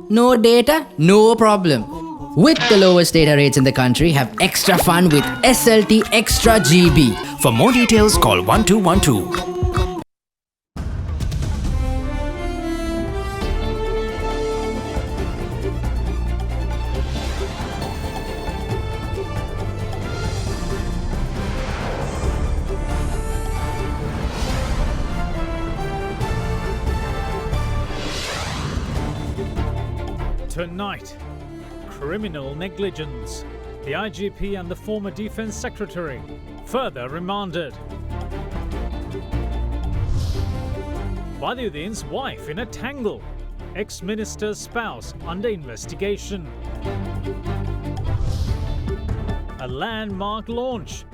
No data? No problem. With the lowest data rates in the country, have extra fun with SLT Extra GB. For more details, call 1212. Tonight, criminal negligence. The IGP and the former Defence Secretary further remanded. Badiuddin's wife in a tangle. Ex-minister's spouse under investigation. A landmark launch.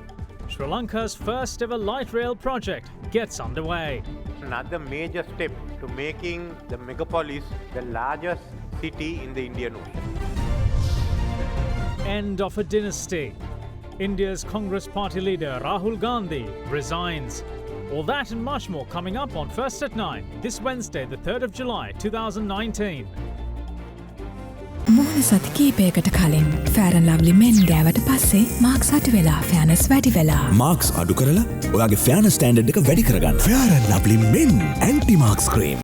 Sri Lanka's first ever light rail project gets underway. Another major step to making the megapolis the largest city in the Indian Ocean. End of a dynasty. India's Congress Party leader Rahul Gandhi resigns. All that and much more coming up on First at 9 this Wednesday, the 3rd of July 2019. මුහුණ සති කීපයකට කලින් Fair and Lovely men ගෑවට පස්සේ Marx අඩු වෙලා ෆෙයානස් වැඩි වෙලා. Marx අඩු කරලා ඔයාගේ ෆෙයානස් ස්ටෑන්ඩඩ් එක වැඩි කරගන්න. Fair and Lovely men anti-marks cream.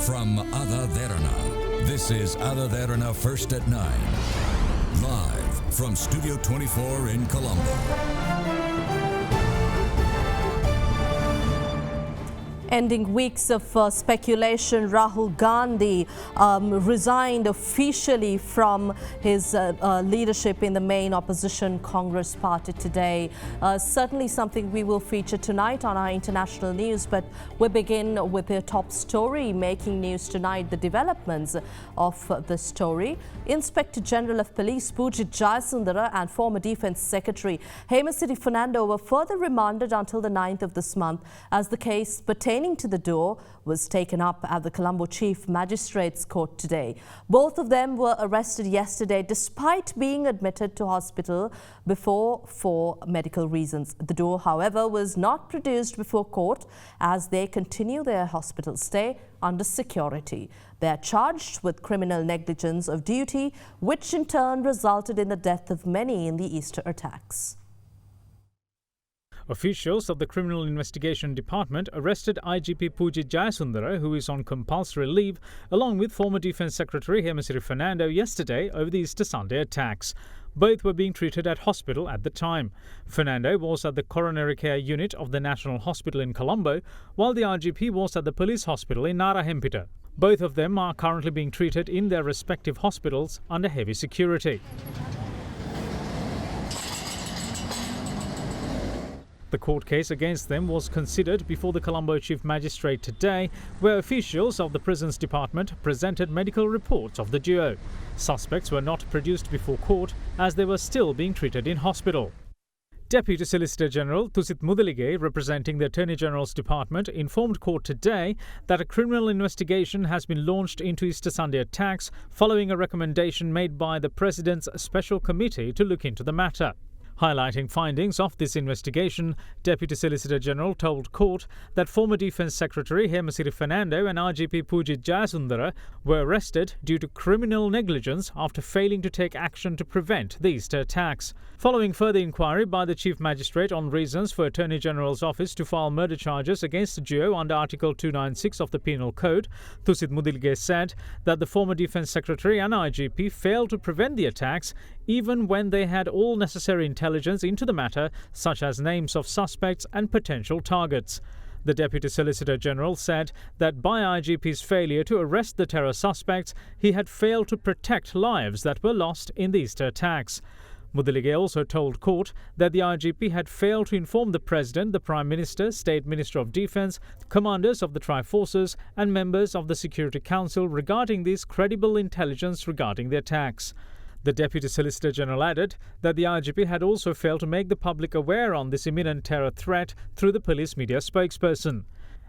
From AdaDerana, this is AdaDerana First at 9. Live from Studio 24 in Colombo. Ending weeks of speculation, Rahul Gandhi resigned officially from his leadership in the main opposition Congress party today. Certainly something we will feature tonight on our international news, but we begin with the top story making news tonight, the developments of the story. Inspector General of Police Pujit Jayasundara and former Defence Secretary Hemasiri Fernando were further remanded until the 9th of this month as the case pertaining to the duo was taken up at the Colombo Chief Magistrates Court today. Both of them were arrested yesterday despite being admitted to hospital before for medical reasons. The duo, however, was not produced before court as they continue their hospital stay under security. They are charged with criminal negligence of duty, which in turn resulted in the death of many in the Easter attacks. Officials of the Criminal Investigation Department arrested IGP Pujit Jayasundara, who is on compulsory leave, along with former Defence Secretary Hemasiri Fernando yesterday over the Easter Sunday attacks. Both were being treated at hospital at the time. Fernando was at the coronary care unit of the National Hospital in Colombo, while the IGP was at the police hospital in Narahempita. Both of them are currently being treated in their respective hospitals under heavy security. The court case against them was considered before the Colombo Chief Magistrate today, where officials of the Prisons Department presented medical reports of the duo. Suspects were not produced before court as they were still being treated in hospital. Deputy Solicitor General Thusit Mudalige, representing the Attorney General's Department, informed court today that a criminal investigation has been launched into Easter Sunday attacks following a recommendation made by the President's Special Committee to look into the matter. Highlighting findings of this investigation, Deputy Solicitor General told court that former Defence Secretary Hemasiri Fernando and IGP Pujit Jayasundara were arrested due to criminal negligence after failing to take action to prevent the Easter attacks. Following further inquiry by the Chief Magistrate on reasons for Attorney General's office to file murder charges against the duo under Article 296 of the Penal Code, Thusit Mudalige said that the former Defence Secretary and IGP failed to prevent the attacks even when they had all necessary intelligence into the matter, such as names of suspects and potential targets. The Deputy Solicitor General said that by IGP's failure to arrest the terror suspects, he had failed to protect lives that were lost in the Easter attacks. Mudalige also told court that the IGP had failed to inform the President, the Prime Minister, State Minister of Defence, commanders of the Tri-Forces and members of the Security Council regarding this credible intelligence regarding the attacks. The Deputy Solicitor General added that the IGP had also failed to make the public aware on this imminent terror threat through the police media spokesperson.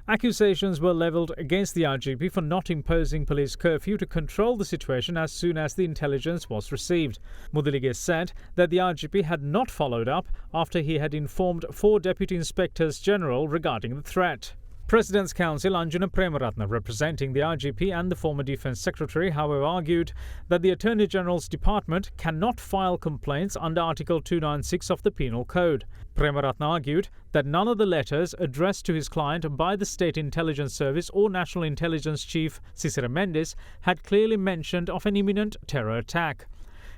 Accusations were levelled against the IGP for not imposing police curfew to control the situation as soon as the intelligence was received. Mudalige said that the IGP had not followed up after he had informed 4 Deputy Inspectors General regarding the threat. President's Counsel Anjuna Premaratna, representing the IGP and the former Defence Secretary, however, argued that the Attorney General's Department cannot file complaints under Article 296 of the Penal Code. Premaratna argued that none of the letters addressed to his client by the State Intelligence Service or National Intelligence Chief Cicera Mendes had clearly mentioned of an imminent terror attack.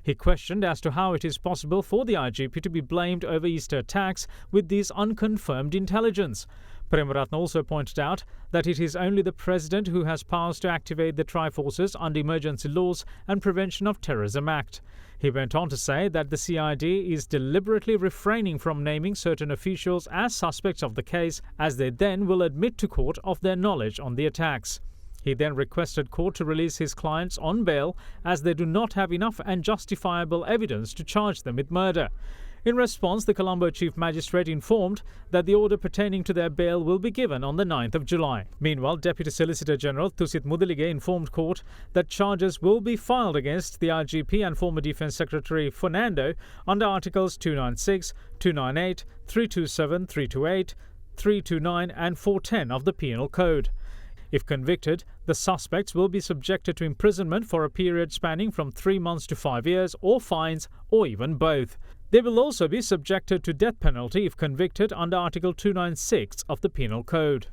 He questioned as to how it is possible for the IGP to be blamed over Easter attacks with these unconfirmed intelligence. Premaratna also pointed out that it is only the President who has powers to activate the Triforces under emergency laws and Prevention of Terrorism Act. He went on to say that the CID is deliberately refraining from naming certain officials as suspects of the case, as they then will admit to court of their knowledge on the attacks. He then requested court to release his clients on bail as they do not have enough and justifiable evidence to charge them with murder. In response, the Colombo Chief Magistrate informed that the order pertaining to their bail will be given on the 9th of July. Meanwhile, Deputy Solicitor General Thusit Mudalige informed court that charges will be filed against the IGP and former Defence Secretary Fernando under Articles 296, 298, 327, 328, 329 and 410 of the Penal Code. If convicted, the suspects will be subjected to imprisonment for a period spanning from 3 months to 5 years, or fines, or even both. They will also be subjected to death penalty if convicted under Article 296 of the Penal Code.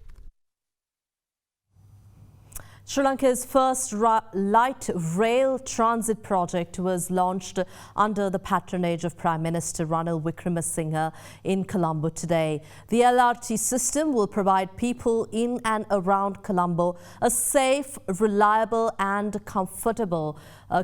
Sri Lanka's first light rail transit project was launched under the patronage of Prime Minister Ranil Wickremesinghe in Colombo today. The LRT system will provide people in and around Colombo a safe, reliable and comfortable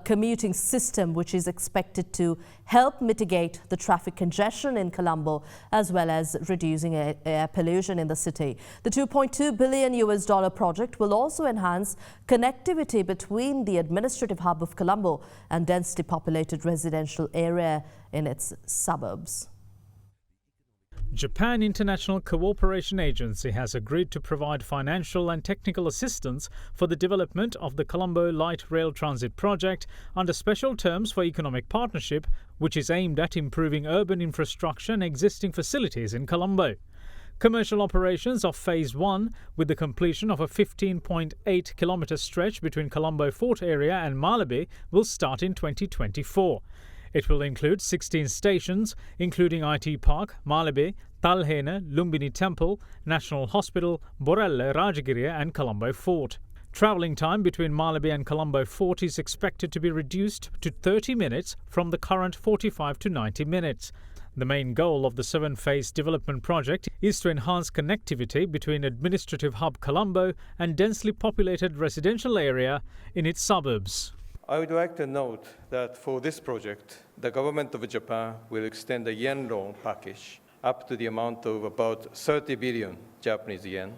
commuting system, which is expected to help mitigate the traffic congestion in Colombo as well as reducing air pollution in the city. The $2.2 billion project will also enhance connectivity between the administrative hub of Colombo and densely populated residential area in its suburbs. Japan International Cooperation Agency has agreed to provide financial and technical assistance for the development of the Colombo Light Rail Transit project under special terms for economic partnership, which is aimed at improving urban infrastructure and existing facilities in Colombo. Commercial operations of Phase 1, with the completion of a 15.8-kilometre stretch between Colombo Fort area and Malabi, will start in 2024. It will include 16 stations, including IT Park, Malabi, Talhena, Lumbini Temple, National Hospital, Borelle, Rajagiriya and Colombo Fort. Travelling time between Malabi and Colombo Fort is expected to be reduced to 30 minutes from the current 45 to 90 minutes. The main goal of the 7-phase development project is to enhance connectivity between administrative hub Colombo and densely populated residential area in its suburbs. I would like to note that for this project, the government of Japan will extend the yen loan package up to the amount of about 30 billion Japanese yen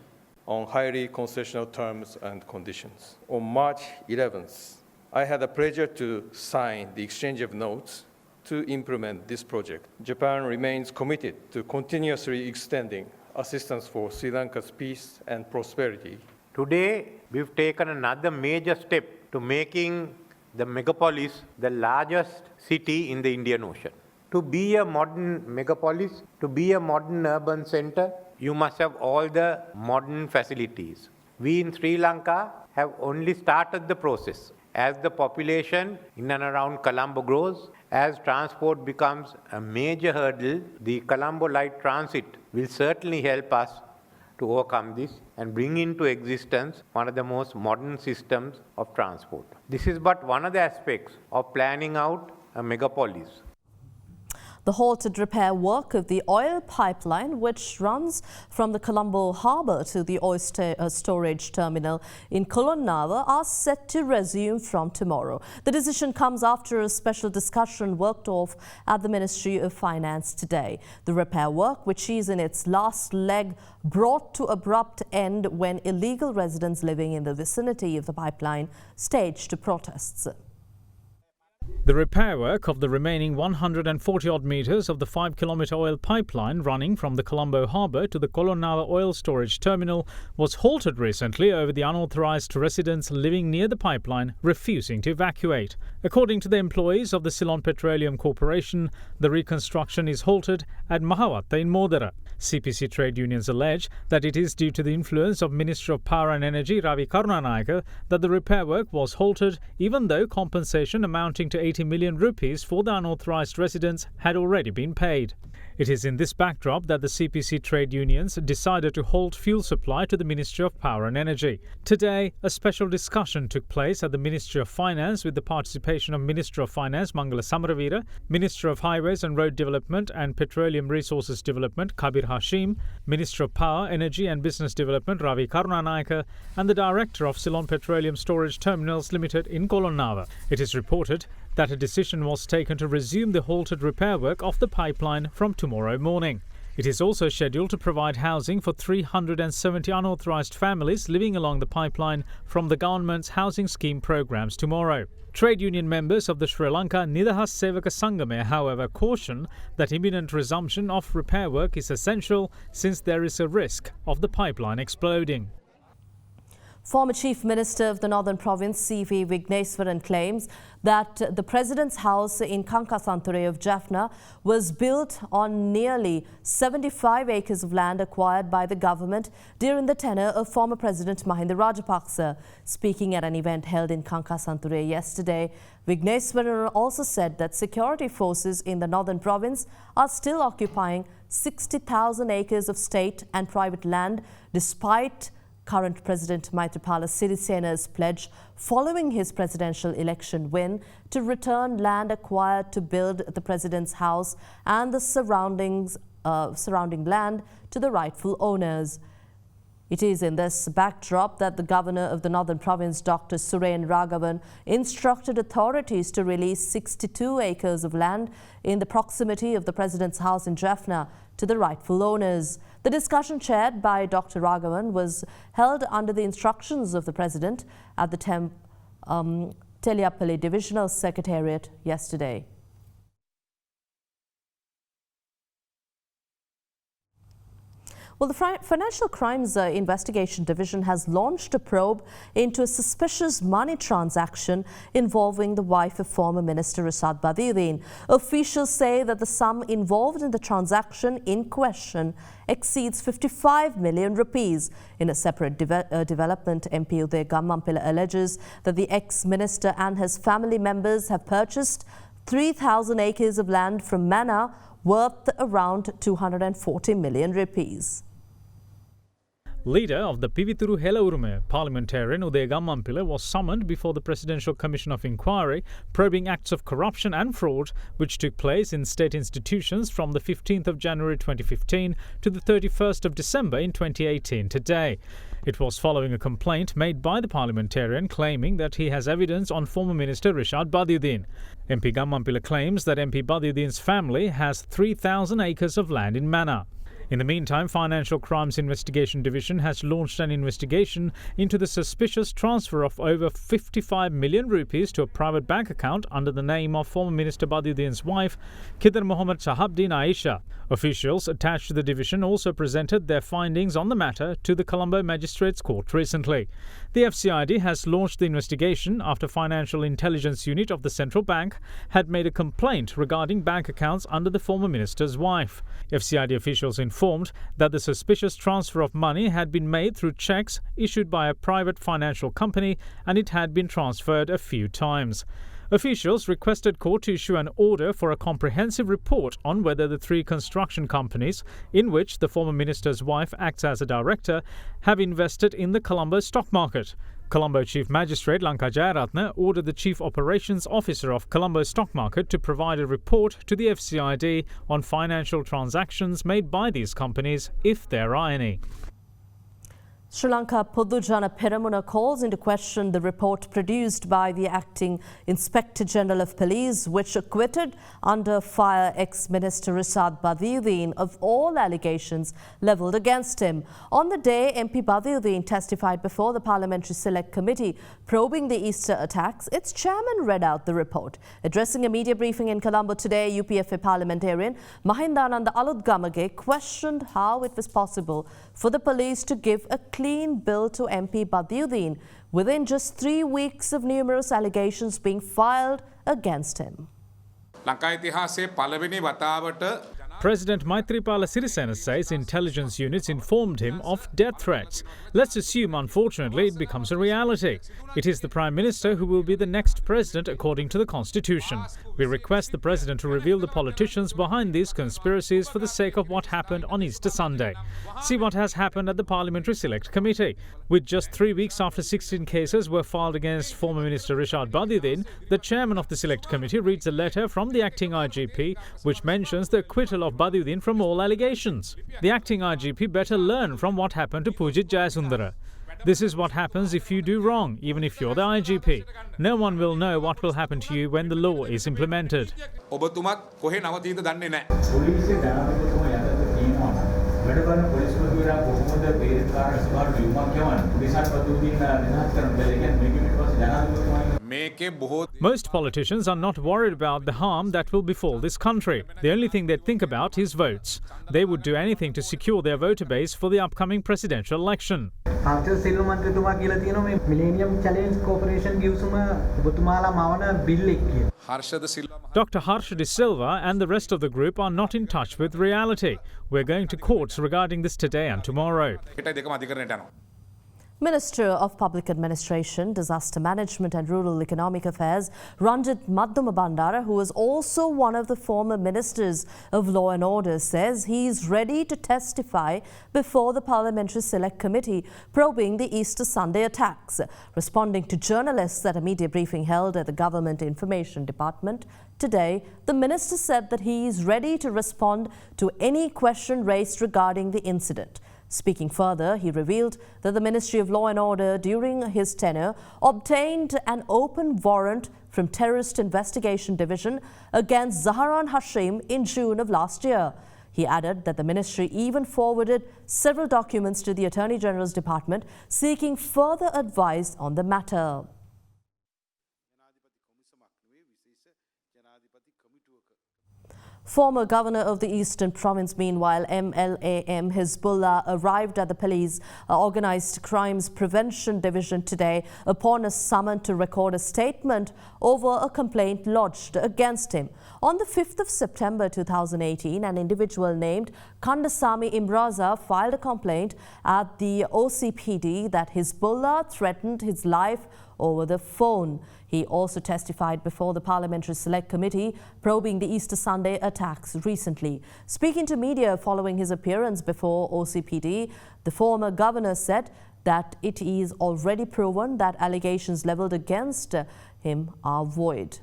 on highly concessional terms and conditions. On March 11th, I had the pleasure to sign the exchange of notes to implement this project. Japan remains committed to continuously extending assistance for Sri Lanka's peace and prosperity. Today, we've taken another major step to making the megapolis the largest city in the Indian Ocean. To be a modern megapolis, to be a modern urban center, you must have all the modern facilities. We in Sri Lanka have only started the process. As the population in and around Colombo grows, as transport becomes a major hurdle, the Colombo Light Transit will certainly help us to overcome this and bring into existence one of the most modern systems of transport. This is but one of the aspects of planning out a megapolis. The halted repair work of the oil pipeline, which runs from the Colombo harbour to the oil storage terminal in Colonnava, are set to resume from tomorrow. The decision comes after a special discussion worked off at the Ministry of Finance today. The repair work, which is in its last leg, brought to abrupt end when illegal residents living in the vicinity of the pipeline staged protests. The repair work of the remaining 140-odd metres of the 5-kilometre oil pipeline running from the Colombo harbour to the Colonnava oil storage terminal was halted recently over the unauthorised residents living near the pipeline refusing to evacuate. According to the employees of the Ceylon Petroleum Corporation, the reconstruction is halted at Mahawatta in Modera. CPC trade unions allege that it is due to the influence of Minister of Power and Energy Ravi Karunanayake that the repair work was halted, even though compensation amounting to 80 million rupees for the unauthorised residents had already been paid. It is in this backdrop that the CPC trade unions decided to halt fuel supply to the Ministry of Power and Energy. Today, a special discussion took place at the Ministry of Finance with the participation of Minister of Finance Mangala Samaravira, Minister of Highways and Road Development and Petroleum Resources Development Kabir Hashim, Minister of Power, Energy and Business Development Ravi Karunanayake, and the Director of Ceylon Petroleum Storage Terminals Limited in Colonnava. It is reported that a decision was taken to resume the halted repair work of the pipeline from tomorrow morning. It is also scheduled to provide housing for 370 unauthorised families living along the pipeline from the government's housing scheme programs tomorrow. Trade union members of the Sri Lanka Nidahas Sevaka Sangame, however, caution that imminent resumption of repair work is essential since there is a risk of the pipeline exploding. Former Chief Minister of the Northern Province, C.V. Vigneswaran, claims that the President's house in Kankasanture of Jaffna was built on nearly 75 acres of land acquired by the government during the tenure of former President Mahinda Rajapaksa. Speaking at an event held in Kankasanture yesterday, Vigneswaran also said that security forces in the Northern Province are still occupying 60,000 acres of state and private land despite current President Maithripala Sirisena's pledge following his presidential election win to return land acquired to build the President's house and the surrounding land to the rightful owners. It is in this backdrop that the Governor of the Northern Province, Dr. Suren Raghavan, instructed authorities to release 62 acres of land in the proximity of the President's house in Jaffna to the rightful owners. The discussion chaired by Dr. Raghavan was held under the instructions of the President at the Teliapalli Divisional Secretariat yesterday. Well, the Financial Crimes Investigation Division has launched a probe into a suspicious money transaction involving the wife of former Minister Rashad Badiuddin. Officials say that the sum involved in the transaction in question exceeds 55 million rupees. In a separate development, MP Uday Gammampilla alleges that the ex-minister and his family members have purchased 3,000 acres of land from Manna worth around 240 million rupees. Leader of the Pivithuru Helaurume parliamentarian Uday Gammampilla was summoned before the Presidential Commission of Inquiry probing acts of corruption and fraud which took place in state institutions from the 15th of January 2015 to the 31st of December in 2018 today. It was following a complaint made by the parliamentarian claiming that he has evidence on former Minister Rashad Badiuddin. MP Gammampilla claims that MP Badiuddin's family has 3,000 acres of land in Manna. In the meantime, Financial Crimes Investigation Division has launched an investigation into the suspicious transfer of over 55 million rupees to a private bank account under the name of former Minister Badiuddin's wife, Khidr Mohammad Shahabdin Aisha. Officials attached to the division also presented their findings on the matter to the Colombo Magistrates Court recently. The FCID has launched the investigation after Financial Intelligence Unit of the Central Bank had made a complaint regarding bank accounts under the former minister's wife. FCID officials informed that the suspicious transfer of money had been made through cheques issued by a private financial company and it had been transferred a few times. Officials requested court to issue an order for a comprehensive report on whether the three construction companies, in which the former minister's wife acts as a director, have invested in the Colombo stock market. Colombo Chief Magistrate Lanka Jayaratne ordered the Chief Operations Officer of Colombo Stock Market to provide a report to the FCID on financial transactions made by these companies, if there are any. Sri Lanka Podujana Peramuna calls into question the report produced by the acting Inspector General of Police, which acquitted under fire ex-Minister Rashad Badiuddin of all allegations levelled against him. On the day MP Badiuddin testified before the Parliamentary Select Committee probing the Easter attacks, its chairman read out the report. Addressing a media briefing in Colombo today, UPFA parliamentarian Mahindananda Aludgamage questioned how it was possible for the police to give a clean bill to MP Badiuddin within just 3 weeks of numerous allegations being filed against him. President Maithripala Sirisena says intelligence units informed him of death threats. Let's assume, unfortunately, it becomes a reality. It is the Prime Minister who will be the next president according to the Constitution. We request the President to reveal the politicians behind these conspiracies for the sake of what happened on Easter Sunday. See what has happened at the Parliamentary Select Committee. With just 3 weeks after 16 cases were filed against former Minister Rashad Badiuddin, the chairman of the Select Committee reads a letter from the acting IGP which mentions the acquittal of Badiuddin from all allegations. The acting IGP better learn from what happened to Pujit Jayasundara. This is what happens if you do wrong, even if you're the IGP. No one will know what will happen to you when the law is implemented. Most politicians are not worried about the harm that will befall this country. The only thing they think about is votes. They would do anything to secure their voter base for the upcoming presidential election. Dr. Harsha De Silva and the rest of the group are not in touch with reality. We're going to courts regarding this today and tomorrow. Minister of Public Administration, Disaster Management and Rural Economic Affairs, Ranjit Maddama, who is also one of the former ministers of Law and Order, says he is ready to testify before the Parliamentary Select Committee probing the Easter Sunday attacks. Responding to journalists at a media briefing held at the Government Information Department today, the minister said that he is ready to respond to any question raised regarding the incident. Speaking further, he revealed that the Ministry of Law and Order during his tenure obtained an open warrant from Terrorist Investigation Division against Zaharan Hashim in June of last year. He added that the ministry even forwarded several documents to the Attorney General's Department seeking further advice on the matter. Former governor of the Eastern Province, meanwhile, MLAM Hizbullah, arrived at the police Organised Crimes Prevention Division today upon a summon to record a statement over a complaint lodged against him. On the 5th of September 2018, an individual named Kandasamy Imraza filed a complaint at the OCPD that Hizbullah threatened his life over the phone. He also testified before the Parliamentary Select Committee probing the Easter Sunday attacks recently. Speaking to media following his appearance before OCPD, the former governor said that it is already proven that allegations levelled against him are void.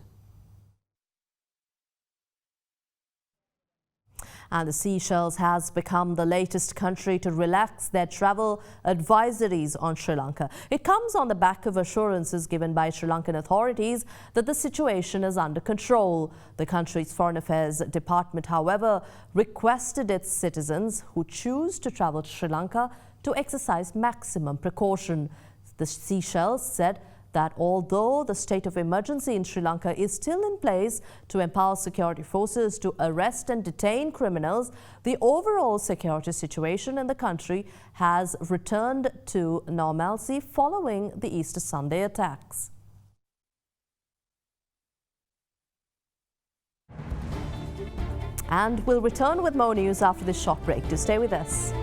And the Seychelles has become the latest country to relax their travel advisories on Sri Lanka. It comes on the back of assurances given by Sri Lankan authorities that the situation is under control. The country's Foreign Affairs Department, however, requested its citizens who choose to travel to Sri Lanka to exercise maximum precaution. The Seychelles said that although the state of emergency in Sri Lanka is still in place to empower security forces to arrest and detain criminals, the overall security situation in the country has returned to normalcy following the Easter Sunday attacks. And we'll return with more news after this short break. Do stay with us.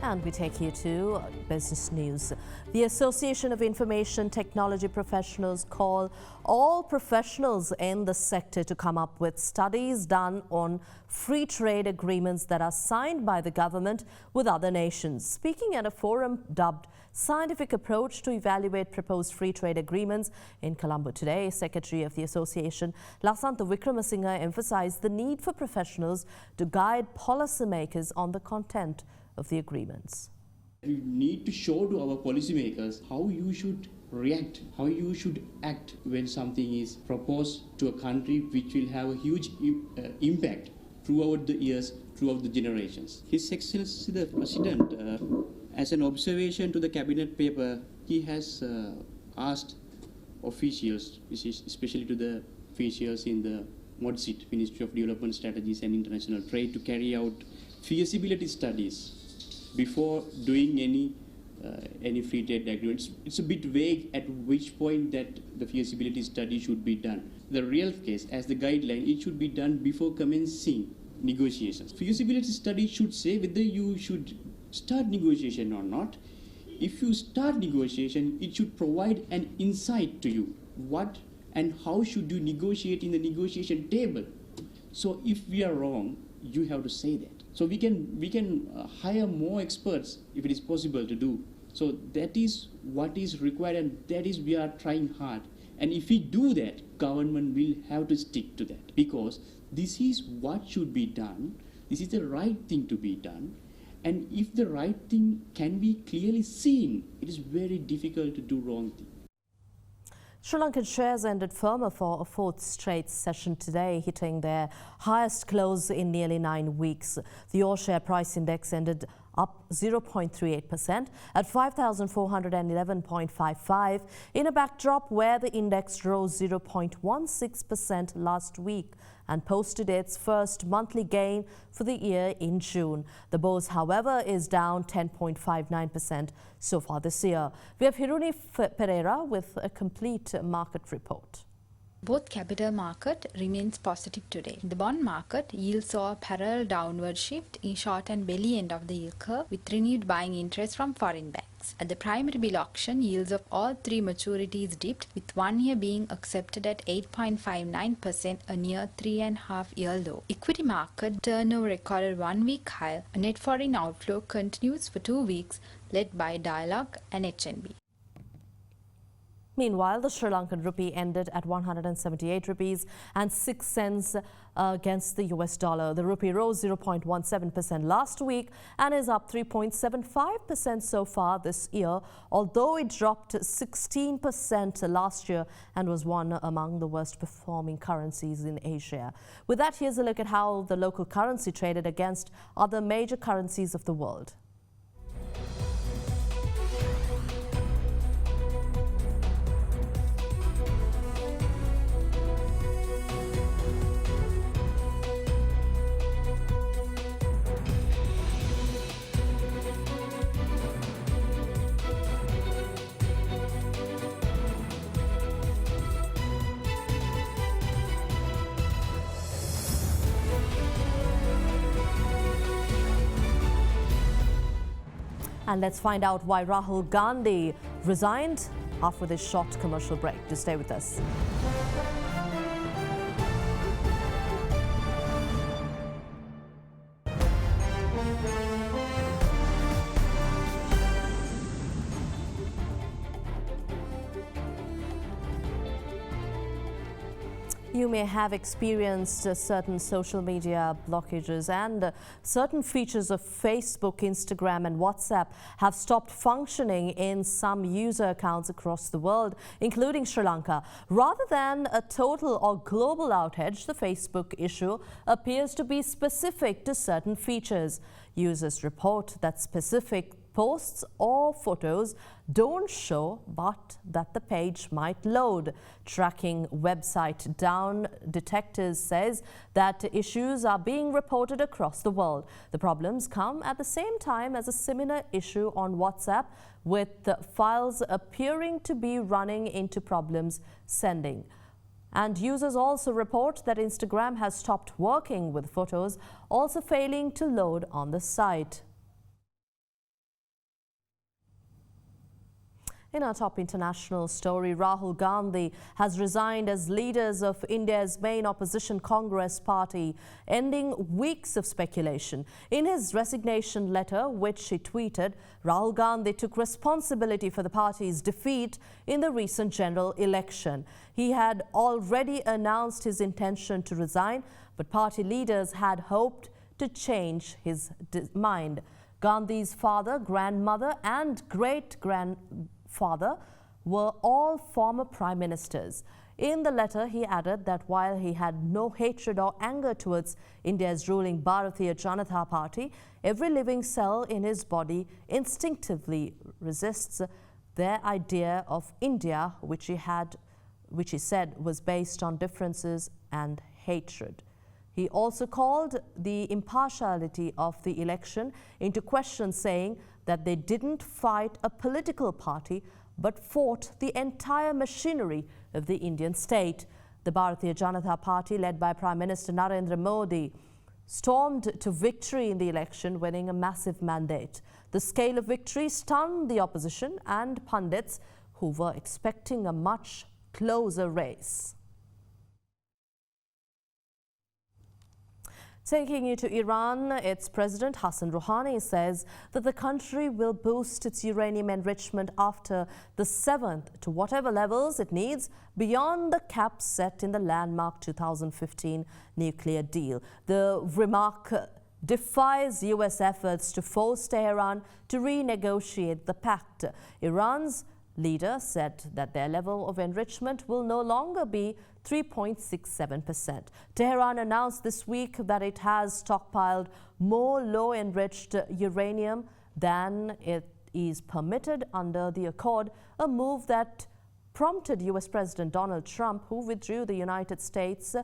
And we take you to business news. The Association of Information Technology Professionals call all professionals in the sector to come up with studies done on free trade agreements that are signed by the government with other nations. Speaking at a forum dubbed Scientific Approach to Evaluate Proposed Free Trade Agreements in Colombo today, Secretary of the Association, Lasantha Wickramasinghe, emphasized the need for professionals to guide policymakers on the content of the agreements. We need to show to our policymakers how you should react, how you should act when something is proposed to a country which will have a huge impact throughout the years, throughout the generations. His Excellency the President, as an observation to the cabinet paper, he has asked officials, especially to the officials in the MODSIT, Ministry of Development Strategies and International Trade, to carry out feasibility studies before doing any free trade agreements. It's a bit vague at which point that the feasibility study should be done. The real case, as the guideline, it should be done before commencing negotiations. Feasibility study should say whether you should start negotiation or not. If you start negotiation, it should provide an insight to you. What and how should you negotiate in the negotiation table? So if we are wrong, you have to say that. So we can hire more experts if it is possible to do. So that is what is required, and that is we are trying hard. And if we do that, government will have to stick to that, because this is what should be done. This is the right thing to be done. And if the right thing can be clearly seen, it is very difficult to do wrong thing. Sri Lankan shares ended firmer for a fourth straight session today, hitting their highest close in nearly 9 weeks. The all share price index ended up 0.38% at 5,411.55 in a backdrop where the index rose 0.16% last week and posted its first monthly gain for the year in June. The BOS, however, is down 10.59% so far this year. We have Hiruni Pereira with a complete market report. Both capital market remains positive today. The bond market yields saw a parallel downward shift in short and belly end of the yield curve with renewed buying interest from foreign banks. At the primary bill auction, yields of all three maturities dipped, with 1 year being accepted at 8.59%, a near 3.5-year low. Equity market turnover recorded 1 week high. A net foreign outflow continues for 2 weeks, led by Dialogue and HNB. Meanwhile, the Sri Lankan rupee ended at 178 rupees and 6 cents against the US dollar. The rupee rose 0.17% last week and is up 3.75% so far this year, although it dropped 16% last year and was one among the worst performing currencies in Asia. With that, here's a look at how the local currency traded against other major currencies of the world. And let's find out why Rahul Gandhi resigned after this short commercial break. Do stay with us. You may have experienced certain social media blockages, and certain features of Facebook, Instagram and WhatsApp have stopped functioning in some user accounts across the world, including Sri Lanka. Rather than a total or global outage, the Facebook issue appears to be specific to certain features. Users report that specific posts or photos don't show, but that the page might load. Tracking website Down Detectors says that issues are being reported across the world. The problems come at the same time as a similar issue on WhatsApp, with the files appearing to be running into problems sending. And users also report that Instagram has stopped working, with photos also failing to load on the site. In our top international story, Rahul Gandhi has resigned as leader of India's main opposition Congress party, ending weeks of speculation. In his resignation letter, which he tweeted, Rahul Gandhi took responsibility for the party's defeat in the recent general election. He had already announced his intention to resign, but party leaders had hoped to change his mind. Gandhi's father, grandmother and great-grandfather were all former prime ministers. In the letter, he added that while he had no hatred or anger towards India's ruling Bharatiya Janata Party, every living cell in his body instinctively resists their idea of India, which he said was based on differences and hatred. He also called the impartiality of the election into question, saying that they didn't fight a political party but fought the entire machinery of the Indian state. The Bharatiya Janata Party, led by Prime Minister Narendra Modi, stormed to victory in the election, winning a massive mandate. The scale of victory stunned the opposition and pundits who were expecting a much closer race. Taking you to Iran, its President Hassan Rouhani says that the country will boost its uranium enrichment after the 7th to whatever levels it needs beyond the cap set in the landmark 2015 nuclear deal. The remark defies US efforts to force Tehran to renegotiate the pact. Iran's leader said that their level of enrichment will no longer be 3.67%. Tehran announced this week that it has stockpiled more low-enriched uranium than it is permitted under the accord, a move that prompted US President Donald Trump, who withdrew the United States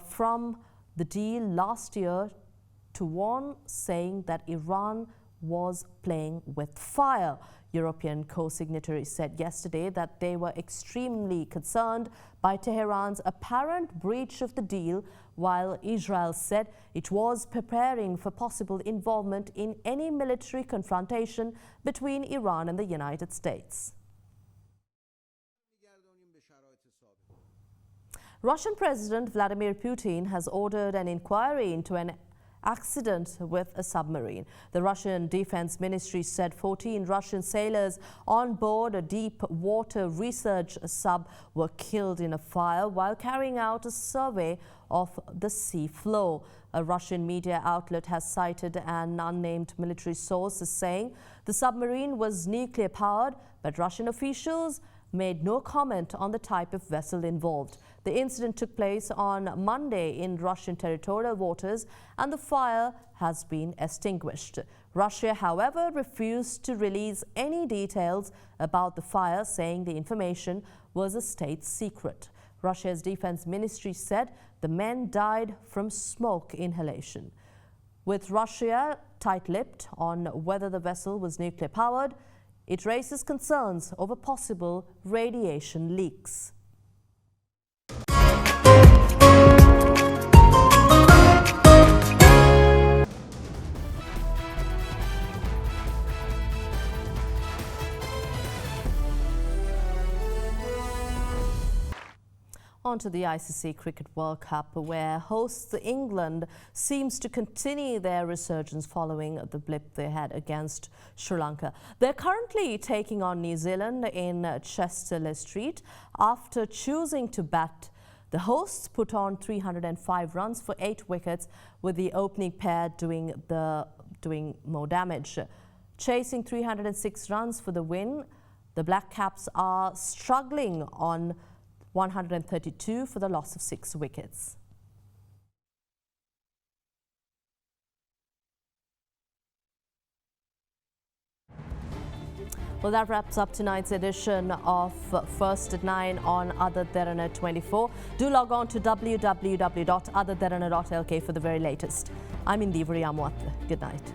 from the deal last year, to warn, saying that Iran was playing with fire. European co-signatories said yesterday that they were extremely concerned by Tehran's apparent breach of the deal, while Israel said it was preparing for possible involvement in any military confrontation between Iran and the United States. Russian President Vladimir Putin has ordered an inquiry into an accident with a submarine. The Russian Defense Ministry said 14 Russian sailors on board a deep water research sub were killed in a fire while carrying out a survey of the sea floor. A Russian media outlet has cited an unnamed military source as saying the submarine was nuclear powered, but Russian officials made no comment on the type of vessel involved. The incident took place on Monday in Russian territorial waters, and the fire has been extinguished. Russia, however, refused to release any details about the fire, saying the information was a state secret. Russia's defense ministry said the men died from smoke inhalation. With Russia tight-lipped on whether the vessel was nuclear powered, it raises concerns over possible radiation leaks. On to the Icc Cricket World Cup, where hosts England seems to continue their resurgence following the blip they had against Sri Lanka. They're currently taking on New Zealand in Chester Street. After choosing to bat, the hosts put on 305 runs for 8 wickets, with the opening pair doing more damage. Chasing 306 runs for the win, the Black Caps are struggling on 132 for the loss of 6 wickets. Well, that wraps up tonight's edition of First at 9 on AdaDerana 24. Do log on to www.adaderana.lk for the very latest. I'm Indivari Amwat. Good night.